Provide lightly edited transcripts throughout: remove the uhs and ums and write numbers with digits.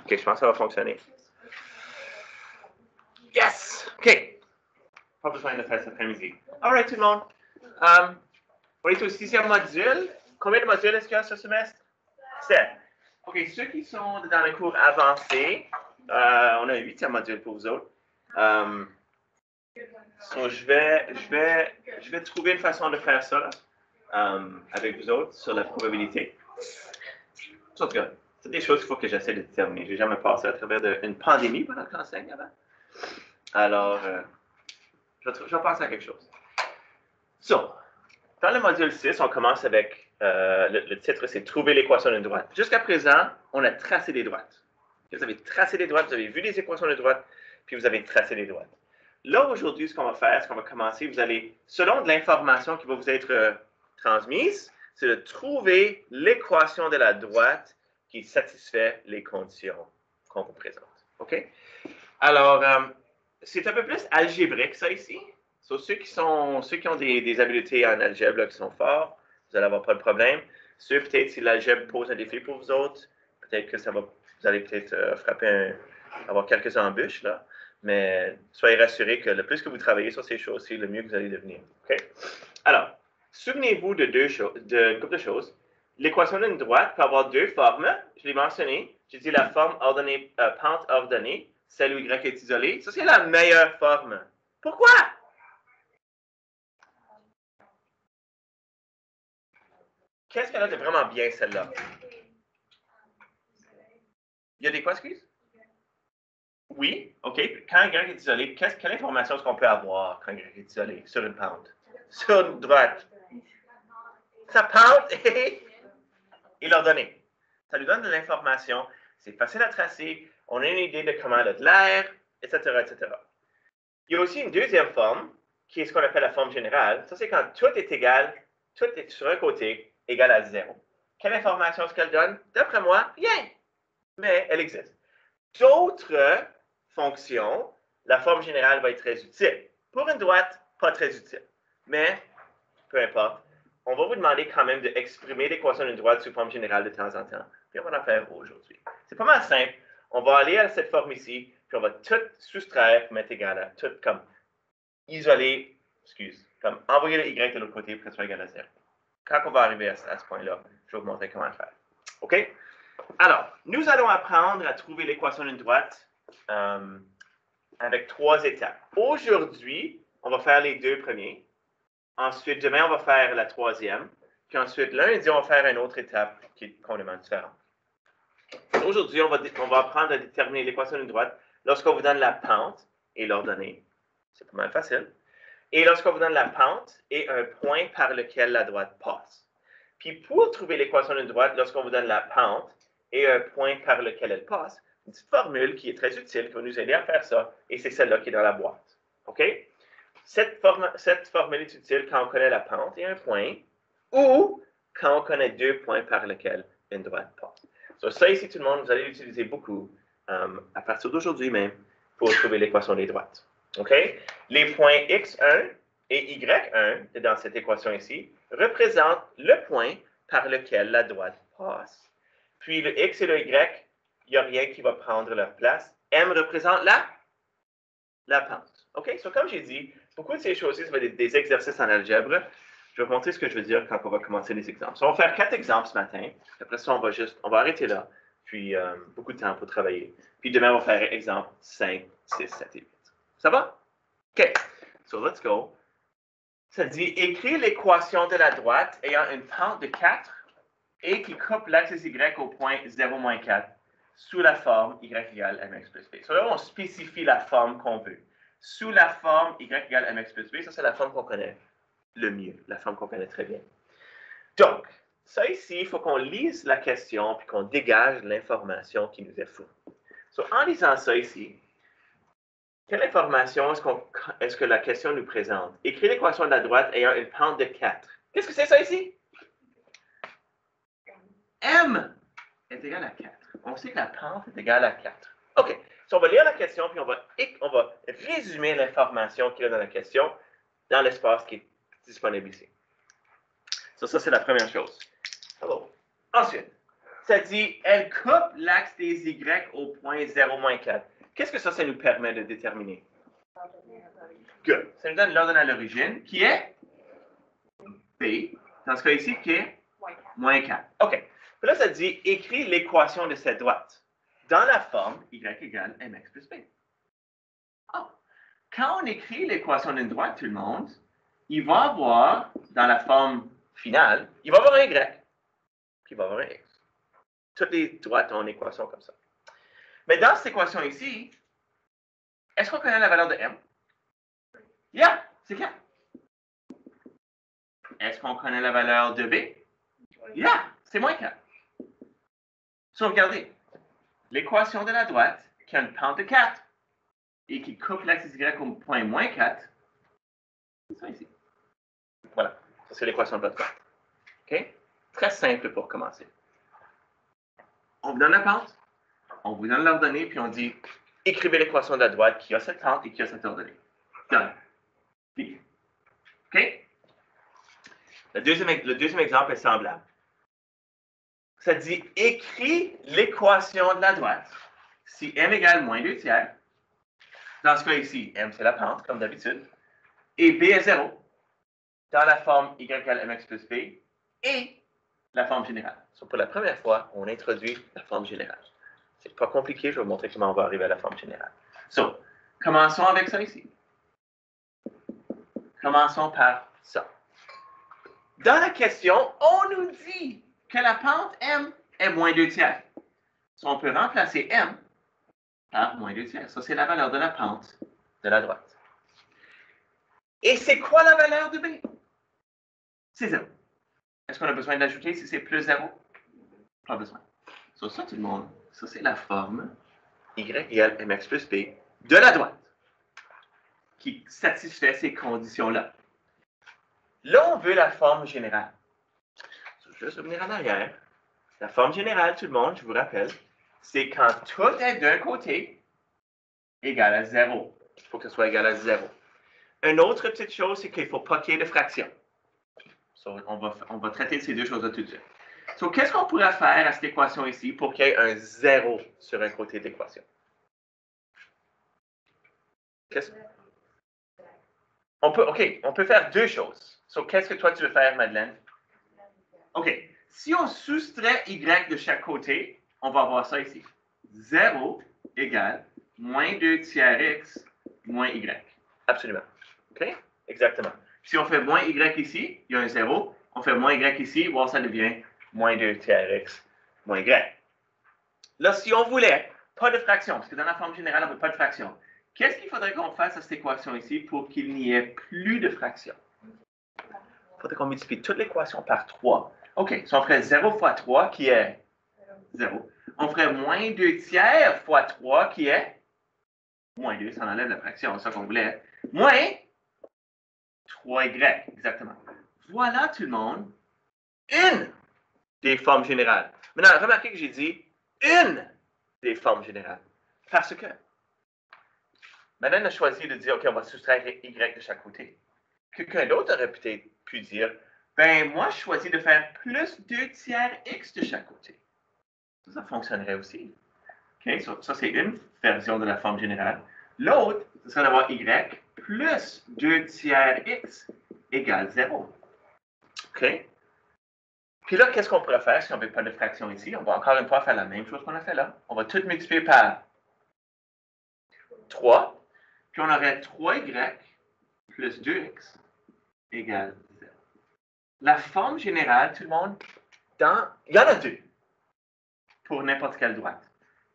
OK, je pense que ça va fonctionner. Yes! OK. Pas besoin de faire cet après-midi. All right, tout le monde. On est au 6e module. Combien de modules est-ce qu'il y a ce semestre? 7. OK, ceux qui sont dans le cours avancé, on a un 8e module pour vous autres. So je vais trouver une façon de faire ça avec vous autres sur la probabilité. En tout cas, c'est des choses qu'il faut que j'essaie de déterminer. Je n'ai jamais passé à travers une pandémie pendant que j'enseigne avant. Alors, je vais penser à quelque chose. So, dans le module 6, on commence avec, le titre, c'est « Trouver l'équation d'une droite ». Jusqu'à présent, on a tracé des droites. Vous avez tracé des droites, vous avez vu les équations de droite, puis vous avez tracé des droites. Là, aujourd'hui, ce qu'on va faire, ce qu'on va commencer, vous allez, selon de l'information qui va vous être transmise, c'est de trouver l'équation de la droite qui satisfait les conditions qu'on vous présente. OK? Alors, c'est un peu plus algébrique, ça, ici. So, ceux qui ont des habiletés en algèbre, là, qui sont forts, vous n'allez avoir pas de problème. Ceux, peut-être, si l'algèbre pose un défi pour vous autres, peut-être que vous allez peut-être avoir quelques embûches, là. Mais soyez rassurés que le plus que vous travaillez sur ces choses-ci, le mieux que vous allez devenir. OK? Alors, souvenez-vous de une couple de choses. L'équation d'une droite peut avoir deux formes. Je l'ai mentionné. J'ai dit la forme ordonnée, pente ordonnée, celle où y est isolé. Ça, c'est la meilleure forme. Pourquoi? Qu'est-ce qu'elle a de vraiment bien, celle-là? Il y a des quoi, excuse? Oui, OK. Quand Y est isolé, quelle information est-ce qu'on peut avoir quand Y est isolé sur une pente? Sur une droite. Sa pente est l'ordonnée. Ça lui donne de l'information. C'est facile à tracer. On a une idée de comment elle a de l'air, etc., etc. Il y a aussi une deuxième forme, qui est ce qu'on appelle la forme générale. Ça, c'est quand tout est égal, tout est sur un côté, égal à 0. Quelle information est-ce qu'elle donne? D'après moi, rien. Mais elle existe. D'autres fonctions, la forme générale va être très utile. Pour une droite, pas très utile. Mais, peu importe, on va vous demander quand même d'exprimer l'équation d'une droite sous forme générale de temps en temps. Puis on va en faire aujourd'hui. C'est pas mal simple. On va aller à cette forme ici, puis on va tout soustraire, mettre égal à tout comme isoler, comme envoyer le y de l'autre côté pour que ce soit égal à 0. Quand on va arriver à ce point-là, je vais vous montrer comment le faire. OK? Alors, nous allons apprendre à trouver l'équation d'une droite avec 3 étapes. Aujourd'hui, on va faire les 2 premiers. Ensuite, demain, on va faire la 3e. Puis ensuite, lundi, on va faire une autre étape qui est complètement différente. Aujourd'hui, on va apprendre à déterminer l'équation d'une droite lorsqu'on vous donne la pente et l'ordonnée. C'est pas mal facile. Et lorsqu'on vous donne la pente et un point par lequel la droite passe. Puis pour trouver l'équation d'une droite, lorsqu'on vous donne la pente et un point par lequel elle passe, une petite formule qui est très utile, qui va nous aider à faire ça, et c'est celle-là qui est dans la boîte. OK? Cette formule est utile quand on connaît la pente et un point, ou quand on connaît 2 points par lesquels une droite passe. So, ça ici, tout le monde, vous allez l'utiliser beaucoup à partir d'aujourd'hui même pour trouver l'équation des droites. OK? Les points x1 et y1 dans cette équation ici représentent le point par lequel la droite passe. Puis le x et le y, il n'y a rien qui va prendre leur place. M représente la pente. OK? So, comme j'ai dit, beaucoup de ces choses-ci, ça va être des exercices en algèbre. Je vais vous montrer ce que je veux dire quand on va commencer les exemples. So, on va faire 4 exemples ce matin. Après ça, on va arrêter là. Puis, beaucoup de temps pour travailler. Puis demain, on va faire exemple 5, 6, 7 et 8. Ça va? OK. So, let's go. Ça dit, écrire l'équation de la droite ayant une pente de 4 et qui coupe l'axe y au point 0, 4 sous la forme y égale mx plus b. So là, on spécifie la forme qu'on veut. Sous la forme y égale mx plus b, ça c'est la forme qu'on connaît le mieux, la forme qu'on connaît très bien. Donc, ça ici, il faut qu'on lise la question puis qu'on dégage l'information qui nous est fournie. So, en lisant ça ici, quelle information est-ce que la question nous présente? Écrire l'équation de la droite ayant une pente de 4. Qu'est-ce que c'est ça ici? M est égal à 4. On sait que la pente est égale à 4. OK. So, on va lire la question, puis on va résumer l'information qu'il y a dans la question dans l'espace qui est disponible ici. So, ça, c'est la première chose. Ensuite, Ça dit, elle coupe l'axe des Y au point 0, moins 4. Qu'est-ce que ça nous permet de déterminer? Good. Ça nous donne l'ordonnée à l'origine, qui est B, dans ce cas ici, qui est moins 4. OK. Puis là, ça dit, écris l'équation de cette droite dans la forme Y égale mx plus B. Oh. Quand on écrit l'équation d'une droite, tout le monde, il va avoir, dans la forme finale, il va avoir un Y, puis il va avoir un X. Toutes les droites ont une équation comme ça. Mais dans cette équation ici, est-ce qu'on connaît la valeur de M? Yeah, c'est clair. Est-ce qu'on connaît la valeur de B? Yeah, c'est moins 4. So, regardez, l'équation de la droite qui a une pente de 4 et qui coupe l'axe Y au point moins 4, c'est ça ici. Voilà, ça c'est l'équation de la droite. OK? Très simple pour commencer. On vous donne la pente, on vous donne l'ordonnée, puis on dit, écrivez l'équation de la droite qui a cette pente et qui a cette ordonnée. Done. OK? Le deuxième exemple est semblable. Ça dit, écris l'équation de la droite. Si M égale moins 2 tiers, dans ce cas ici, M c'est la pente, comme d'habitude, et B est 0, dans la forme Y égale mx plus B, et la forme générale. Donc, pour la première fois, on introduit la forme générale. C'est pas compliqué, je vais vous montrer comment on va arriver à la forme générale. So, commençons avec ça ici. Commençons par ça. Dans la question, on nous dit que la pente M est moins 2 tiers. So, on peut remplacer M par moins 2 tiers. Ça, c'est la valeur de la pente de la droite. Et c'est quoi la valeur de B? C'est 0. Est-ce qu'on a besoin d'ajouter si c'est plus 0? Pas besoin. So, ça, tout le monde, ça, c'est la forme Y égale mx plus B de la droite qui satisfait ces conditions-là. Là, on veut la forme générale. Je vais juste revenir en arrière. La forme générale, tout le monde, je vous rappelle, c'est quand tout est d'un côté égal à 0. Il faut que ce soit égal à 0. Une autre petite chose, c'est qu'il ne faut pas qu'il y ait de fraction. So, on va traiter ces deux choses-là tout de suite. So, qu'est-ce qu'on pourrait faire à cette équation ici pour qu'il y ait un 0 sur un côté de l'équation? On peut faire deux choses. So, qu'est-ce que toi tu veux faire, Madeleine? OK. Si on soustrait Y de chaque côté, on va avoir ça ici. 0 égale moins 2 tiers X moins Y. Absolument. OK? Exactement. Si on fait moins Y ici, il y a un 0. On fait moins Y ici, voir ça devient moins 2 tiers X moins Y. Là, si on voulait pas de fraction, parce que dans la forme générale, on ne veut pas de fraction, qu'est-ce qu'il faudrait qu'on fasse à cette équation ici pour qu'il n'y ait plus de fraction? Il faudrait qu'on multiplie toute l'équation par 3. OK, si on ferait 0 fois 3, qui est 0. On ferait moins 2 tiers fois 3, qui est moins 2, ça enlève la fraction, c'est ça qu'on voulait. Moins 3y, exactement. Voilà, tout le monde, une des formes générales. Maintenant, remarquez que j'ai dit une des formes générales. Parce que Madeleine a choisi de dire, OK, on va soustraire y de chaque côté. Quelqu'un d'autre aurait peut-être pu dire, ben moi, je choisis de faire plus 2 tiers x de chaque côté. Ça fonctionnerait aussi. OK, ça c'est une version de la forme générale. L'autre, ce serait d'avoir y plus 2 tiers x égale 0. OK? Puis là, qu'est-ce qu'on pourrait faire si on ne veut pas de fraction ici? On va encore une fois faire la même chose qu'on a fait là. On va tout multiplier par 3. Puis on aurait 3y plus 2x égale 0. La forme générale, tout le monde, il y en a deux pour n'importe quelle droite.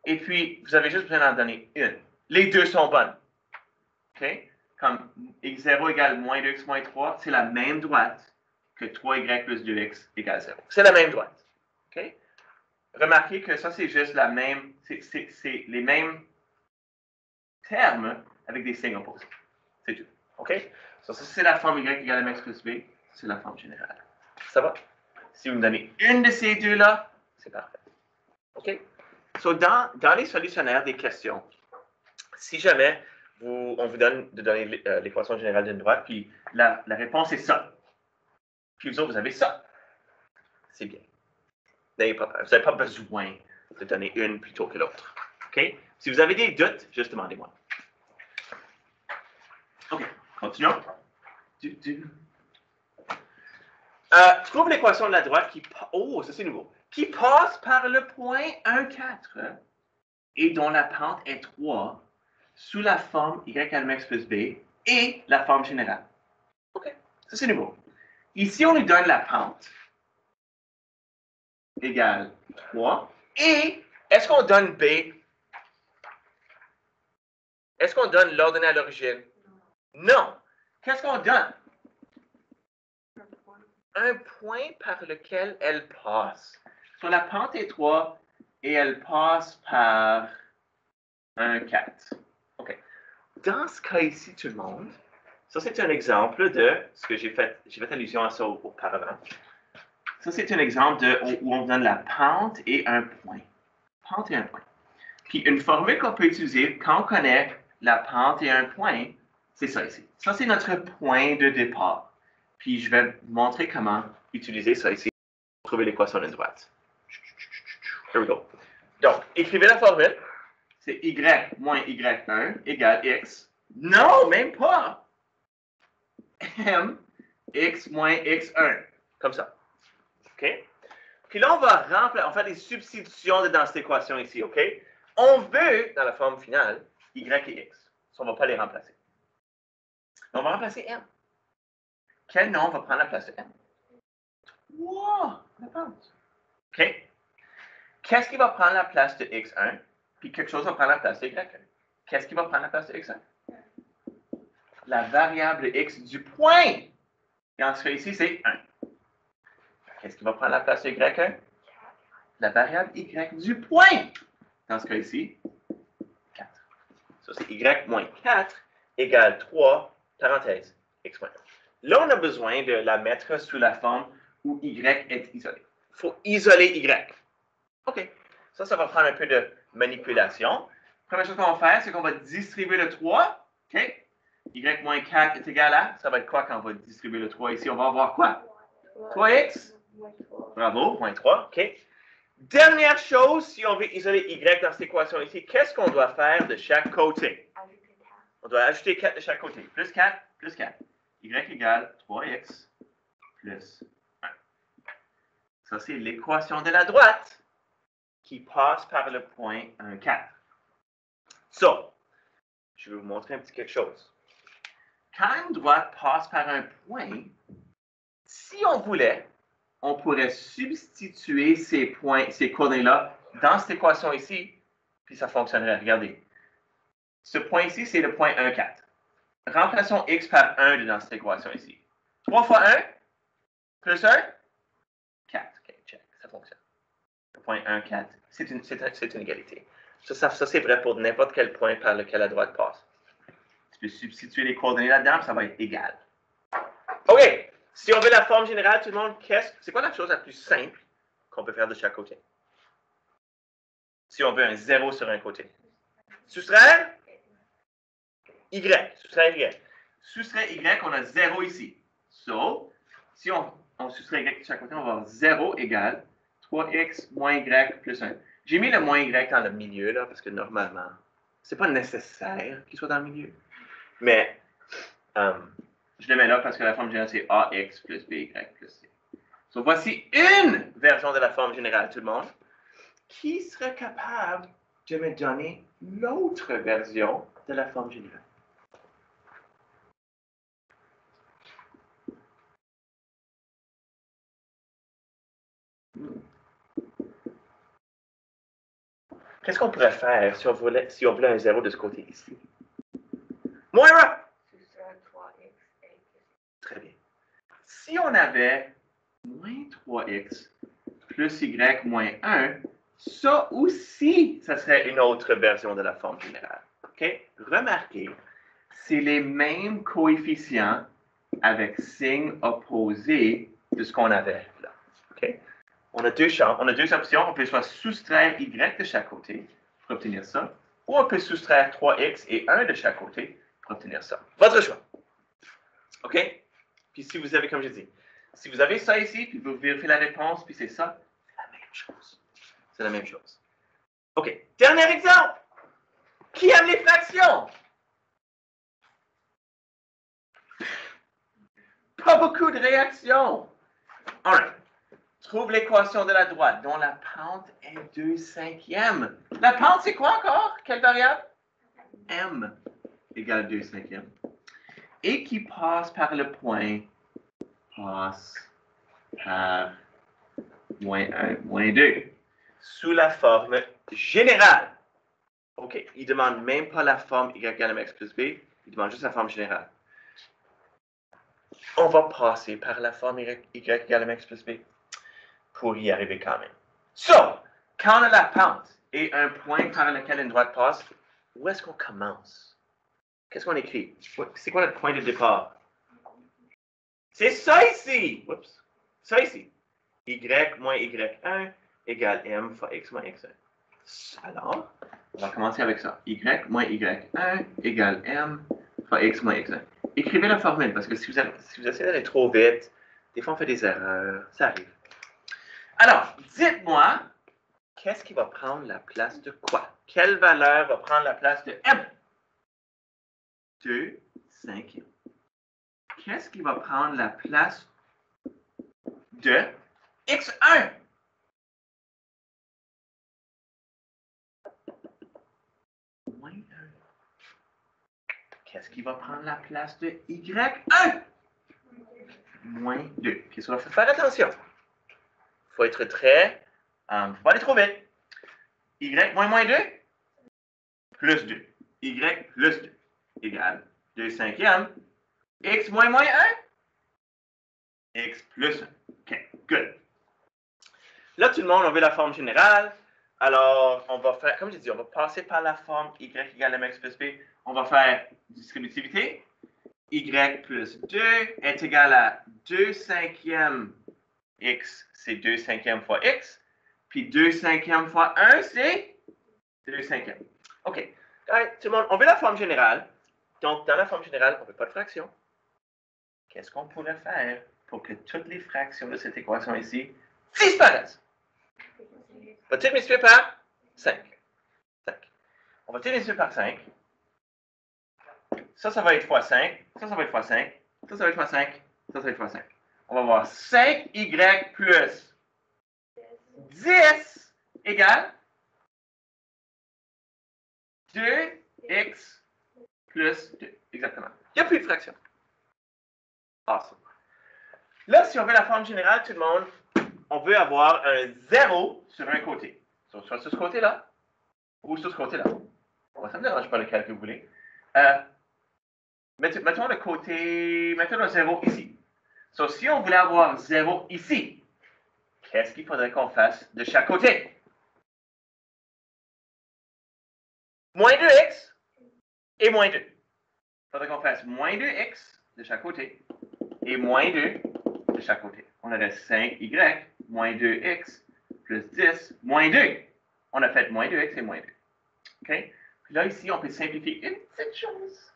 Et puis, vous avez juste besoin d'en donner une. Les deux sont bonnes. OK? Comme x0 égale moins 2x moins 3, c'est la même droite que 3y plus 2x égale 0. C'est la même droite. OK? Remarquez que ça, c'est juste la même, c'est les mêmes termes avec des signes opposés. C'est tout. OK? Ça, c'est la forme y égale mx plus b. C'est la forme générale. Ça va? Si vous me donnez une de ces deux-là, c'est parfait. OK? So, dans les solutionnaires des questions, si jamais on vous donne de donner l'équation générale d'une droite, puis la réponse est ça. Puis vous autres, vous avez ça. C'est bien. Vous n'avez pas besoin de donner une plutôt que l'autre. OK? Si vous avez des doutes, juste demandez-moi. OK, continuons. Trouve l'équation de la droite qui... Oh, ça c'est nouveau. Qui passe par le point 1, 4 et dont la pente est 3 sous la forme y égale mx plus b et la forme générale. OK, ça c'est nouveau. Ici, on lui donne la pente égale 3 et est-ce qu'on donne b? Est-ce qu'on donne l'ordonnée à l'origine? Non. Qu'est-ce qu'on donne? Un point par lequel elle passe. Sur la pente est 3 et elle passe par un 4. OK. Dans ce cas ici, tout le monde, ça c'est un exemple de ce que j'ai fait allusion à ça auparavant. Ça c'est un exemple de où on donne la pente et un point. Pente et un point. Puis une formule qu'on peut utiliser quand on connaît la pente et un point, c'est ça ici. Ça c'est notre point de départ. Puis je vais vous montrer comment utiliser ça ici pour trouver l'équation de droite. Here we go. Donc, écrivez la formule. C'est y moins y1 égale x. Non, même pas. M x moins x1. Comme ça. OK? Puis là, on va faire des substitutions dans cette équation ici. OK? On veut, dans la forme finale, y et x. On ne va pas les remplacer. On va remplacer m. Quel nom va prendre la place de m? 3. La pente. OK? Qu'est-ce qui va prendre la place de x1? Puis quelque chose va prendre la place de y1. Qu'est-ce qui va prendre la place de x1? La variable x du point. Dans ce cas ici, c'est 1. Qu'est-ce qui va prendre la place de y1? La variable y du point. Dans ce cas ici, 4. Ça, c'est y moins 4 égale 3, parenthèse, x moins 1. Là, on a besoin de la mettre sous la forme où y est isolé. Il faut isoler y. OK. Ça va prendre un peu de manipulation. Première chose qu'on va faire, c'est qu'on va distribuer le 3. OK? Y moins 4 est égal à, ça va être quoi quand on va distribuer le 3 ici? On va avoir quoi? 3x. Bravo, moins 3. OK. Dernière chose, si on veut isoler y dans cette équation ici, qu'est-ce qu'on doit faire de chaque côté? On doit ajouter 4 de chaque côté. Plus 4, plus 4. Y égale 3x plus 1. Ça, c'est l'équation de la droite qui passe par le point 1, 4. So, je vais vous montrer un petit quelque chose. Quand une droite passe par un point, si on voulait, on pourrait substituer ces points, ces coordonnées-là dans cette équation ici, puis ça fonctionnerait. Regardez. Ce point ici, c'est le point 1, 4. Remplaçons x par 1 dans cette équation ici. 3 fois 1, plus 1, 4. OK, check, ça fonctionne. Le point 1, 4, c'est une égalité. Ça c'est vrai pour n'importe quel point par lequel la droite passe. Tu peux substituer les coordonnées là-dedans, ça va être égal. OK, si on veut la forme générale, tout le monde, c'est quoi la chose la plus simple qu'on peut faire de chaque côté? Si on veut un 0 sur un côté. Soustraire y. Soustraire y. Soustraire y, on a 0 ici. So, si on soustrait y de chaque côté, on va avoir 0 égale 3x moins y plus 1. J'ai mis le moins y dans le milieu, là, parce que normalement, c'est pas nécessaire qu'il soit dans le milieu. Mais, je le mets là parce que la forme générale, c'est ax plus by plus c. So, voici une version de la forme générale, tout le monde. Qui serait capable de me donner l'autre version de la forme générale? Qu'est-ce qu'on pourrait faire si on voulait un 0 de ce côté ici? Moira! Très bien. Si on avait moins 3x plus y moins 1, ça aussi, ça serait une autre version de la forme générale. OK? Remarquez, c'est les mêmes coefficients avec signe opposé de ce qu'on avait là. OK? On a deux options. On peut soit soustraire y de chaque côté pour obtenir ça, ou on peut soustraire 3x et 1 de chaque côté pour obtenir ça. Votre choix. OK? Puis si vous avez, comme je dis, si vous avez ça ici, puis vous vérifiez la réponse, puis c'est ça, c'est la même chose. C'est la même chose. OK. Dernier exemple. Qui aime les fractions? Pas beaucoup de réactions. All right. Trouve l'équation de la droite dont la pente est 2/5. La pente, c'est quoi encore? Quelle variable? M égale 2/5. Et qui passe par le point, passe par moins 1, moins 2. Sous la forme générale. OK. Il ne demande même pas la forme y égale mx plus b. Il demande juste la forme générale. On va passer par la forme y égale mx plus b pour y arriver quand même. So, quand on a la pente et un point par lequel une droite passe, où est-ce qu'on commence? Qu'est-ce qu'on écrit? C'est quoi notre point de départ? C'est ça ici! Oups. Ça ici. Y moins y1 égale m fois x moins x1. Alors, on va commencer avec ça. Y moins y1 égale m fois x moins x1. Écrivez la formule, parce que si vous essayez d'aller trop vite, des fois on fait des erreurs. Ça arrive. Alors, dites-moi, qu'est-ce qui va prendre la place de quoi? Quelle valeur va prendre la place de m? 2/5. Qu'est-ce qui va prendre la place de x1? Moins 1. Qu'est-ce qui va prendre la place de y1? Moins 2. Qu'est-ce qu'on va faire attention? Il faut être très... faut pas aller trop vite. Y moins 2 plus 2. Y plus 2 égale 2/5. X moins 1? X plus 1. OK, good. Là, tout le monde, on veut la forme générale. Alors, on va faire, comme je dis, on va passer par la forme y égale mx plus b. On va faire distributivité. Y plus 2 est égal à 2/5 x, c'est 2/5 fois x. Puis 2/5 fois 1, c'est 2/5. OK. Right, tout le monde, on veut la forme générale. Donc, dans la forme générale, on ne veut pas de fraction. Qu'est-ce qu'on pourrait faire pour que toutes les fractions de cette équation ici disparaissent? On va tout multiplier par 5. On va tout multiplier par 5. Ça va être fois 5. Ça va être fois 5. Ça va être fois 5. Ça va être fois 5. On va avoir 5y plus 10 égale 2x plus 2. Exactement. Il n'y a plus de fraction. Awesome. Là, si on veut la forme générale, tout le monde, on veut avoir un 0 sur un côté. Soit sur ce côté-là, ou sur ce côté-là. Bon, ça ne me dérange pas lequel que vous voulez. Mettons le côté, mettons le 0 ici. So, si on voulait avoir 0 ici, qu'est-ce qu'il faudrait qu'on fasse de chaque côté? Moins 2x et moins 2. Il faudrait qu'on fasse moins 2x de chaque côté et moins 2 de chaque côté. On a 5y moins 2x plus 10 moins 2. On a fait moins 2x et moins 2. OK? Puis là, ici, on peut simplifier une petite chose.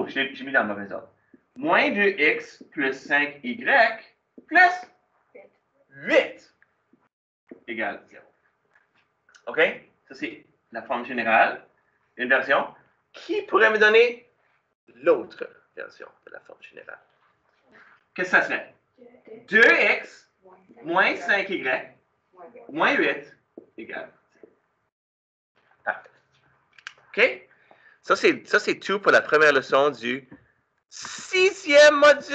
J'ai mis dans le mauvais ordre. Moins 2x plus 5y plus 8 égale 0. OK? Ça, c'est la forme générale. Une version. Qui pourrait me donner l'autre version de la forme générale? Qu'est-ce que ça serait? 2x moins 5y moins 8 égale 0. Parfait. OK? Ça, c'est tout pour la première leçon du 6e module.